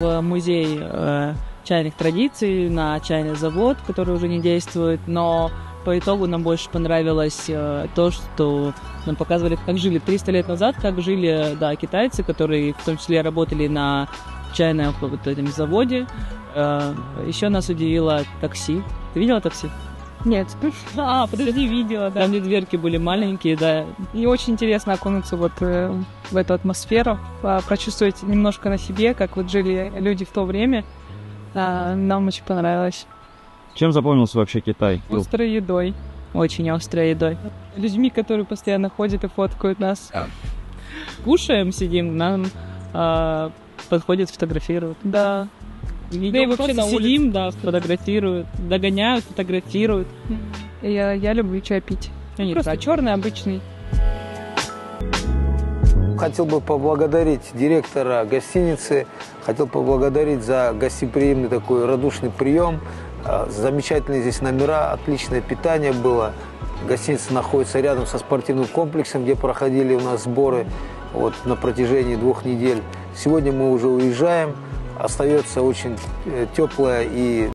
В музей чайных традиций, на чайный завод, который уже не действует, но по итогу нам больше понравилось то, что нам показывали, как жили 300 лет назад, как жили, да, китайцы, которые в том числе работали на чайном вот этом заводе. Еще нас удивило такси. Ты видела такси? Нет. Подожди, видела, да. Там где дверки были маленькие, да. И очень интересно окунуться вот в эту атмосферу, прочувствовать немножко на себе, как вот жили люди в то время. Нам очень понравилось. Чем запомнился вообще Китай? Острой едой. Очень острой едой. Людьми, которые постоянно ходят и фоткают нас. Кушаем, сидим, нам подходят, фотографируют. Да. Да и вообще сидим, да, фотографируют, догоняют, фотографируют. Я люблю чай пить. Просто черный, обычный. Хотел бы поблагодарить директора гостиницы, хотел поблагодарить за гостеприимный такой радушный прием. Замечательные здесь номера, отличное питание было. Гостиница находится рядом со спортивным комплексом, где проходили у нас сборы вот, на протяжении 2 недель. Сегодня мы уже уезжаем. Остается очень теплая и